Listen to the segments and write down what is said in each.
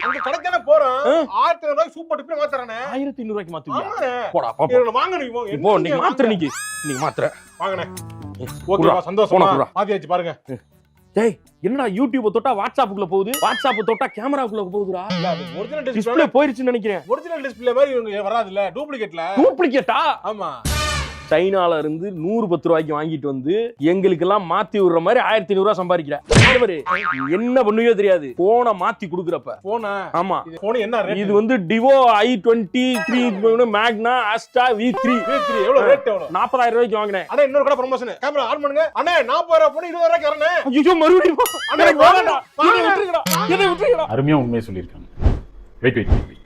அந்த கடைக்கான போறோம் 1500 ரூபாய்க்கு சூப்பர் டிப்ல மாத்துறானே. 1500 ரூபாய்க்கு மாத்துவியா? ஆமாண்ணே. போடா பாப்பா. இவனை வாங்க நீ போ. இப்போ நீ மாத்துற நீ மாத்துற. வாங்கண்ணே. ஓகேவா, சந்தோஷமா மாத்தியாச்சு பாருங்க. டேய் என்னடா யூடியூப் தொட்டா வாட்ஸ்அப்புக்குள்ள போகுது, வாட்ஸ்அப் தொட்டா கேமராக்குள்ள போகுதுடா. இல்ல அது ஒரிஜினல் டிஸ்ப்ளே டிஸ்ப்ளே போயிருச்சுன்னு நினைக்கிறேன். ஒரிஜினல் டிஸ்ப்ளே மாதிரி இவங்க வராதுல்ல, டூப்ளிகேட்ல. டூப்ளிகேட்டா? ஆமா. சைனால இருந்து 110 ரூபாய்க்கு வாங்கிட்டு வந்து எங்களுக்கு எல்லாம் மாத்தி விடுற மாதிரி 1500 ரூபாய் சம்பாதிக்கிற. என்ன பண்ணுவோ தெரியாது. போனை மாத்தி குடுக்குறப்ப போனா ஆமா போன் என்ன ரேட்? இது வந்து டிவோ i23 மேக்னா ஆஸ்டா V3 எவ்வளவு ரேட்? எவ்வளவு? 40000 ரூபாய்க்கு வாங்கினேன். அண்ணா இன்னொரு கடை ப்ரமோஷன். கேமரா ஆன் பண்ணுங்க. அண்ணா 40 ரூபாய் போன் 20 ரூபாய்க்கு வரனே. ஐயோ மறுபடியும் அண்ணா வாங்கடா. என்ன விட்டுறடா. அருமையா உண்மையை சொல்லியிருக்காங்க. வெயிட்.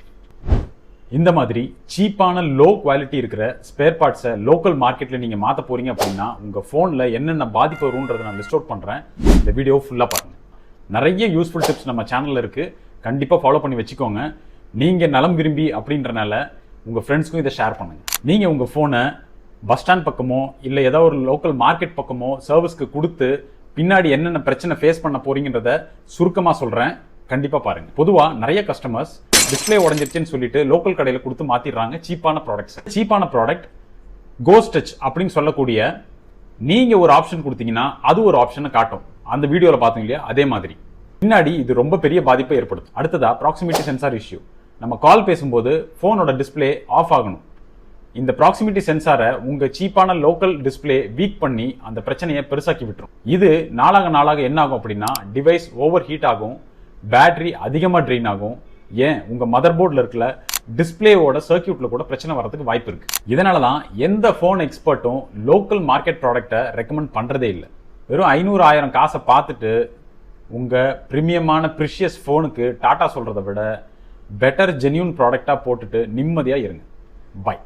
இந்த மாதிரி சீப்பான லோ குவாலிட்டி இருக்கிற ஸ்பேர் பார்ட்ஸை லோக்கல் மார்க்கெட்டில் நீங்கள் மாற்ற போகிறீங்க அப்படின்னா உங்கள் ஃபோனில் என்னென்ன பாதிப்பு வரும்ன்றதை நான் லிஸ்ட் அவுட் பண்ணுறேன். இந்த வீடியோ ஃபுல்லாக பாருங்கள். நிறைய யூஸ்ஃபுல் டிப்ஸ் நம்ம சேனலில் இருக்குது, கண்டிப்பாக ஃபாலோ பண்ணி வச்சுக்கோங்க. நீங்கள் நலம் விரும்பி அப்படின்றனால உங்கள் ஃப்ரெண்ட்ஸ்க்கும் இதை ஷேர் பண்ணுங்கள். நீங்கள் உங்கள் ஃபோனை பஸ் ஸ்டாண்ட் பக்கமோ இல்லை ஏதோ ஒரு லோக்கல் மார்க்கெட் பக்கமோ சர்வீஸ்க்கு கொடுத்து பின்னாடி என்னென்ன பிரச்சனை ஃபேஸ் பண்ண போகிறீங்கன்றத சுருக்கமாக சொல்கிறேன், கண்டிப்பாக பாருங்கள். பொதுவாக நிறைய கஸ்டமர்ஸ் டிஸ்பிளே உடஞ்சிருச்சுன்னு சொல்லிட்டு லோக்கல் கடையில் கொடுத்து மாத்திடுறாங்க சீப்பான ப்ராடக்ட்ஸ். சீப்பான ப்ராடக்ட் கோஸ்ட் டச் அப்படின்னு சொல்லக்கூடிய நீங்க ஒரு ஆப்ஷன் கொடுத்தீங்கன்னா அது ஒரு ஆப்ஷனை காட்டும். அந்த வீடியோவில் பார்த்தீங்க இல்லையா, அதே மாதிரி பின்னாடி இது ரொம்ப பெரிய பாதிப்பை ஏற்படுத்தும். அடுத்ததா ப்ராக்சிமிட்டி சென்சார் இஷ்யூ. நம்ம கால் பேசும்போது போனோட டிஸ்பிளே ஆஃப் ஆகணும். இந்த ப்ராக்சிமிட்டி சென்சாரை உங்க சீப்பான லோக்கல் டிஸ்பிளே வீக் பண்ணி அந்த பிரச்சனையை பெருசாக்கி விட்டுரும். இது நாளாக என்ன ஆகும் அப்படின்னா டிவைஸ் ஓவர் ஹீட் ஆகும், பேட்டரி அதிகமாக ட்ரெயின் ஆகும். ஏன் உங்க மதர் போர்டில் இருக்கிற டிஸ்பிளேவோட சர்க்கியூட்ல கூட பிரச்சனை வரதுக்கு வாய்ப்பு இருக்கு. இதனால தான் எந்த போன் எக்ஸ்பர்ட்டும் லோக்கல் மார்க்கெட் ப்ராடக்ட்டை ரெக்கமெண்ட் பண்றதே இல்லை. வெறும் 500,000 காசை பார்த்துட்டு உங்க பிரீமியமான ப்ரிஷியஸ் போனுக்கு டாடா சொல்றதை விட பெட்டர் ஜென்யூன் ப்ராடக்டா போட்டுட்டு நிம்மதியா இருங்க. பை.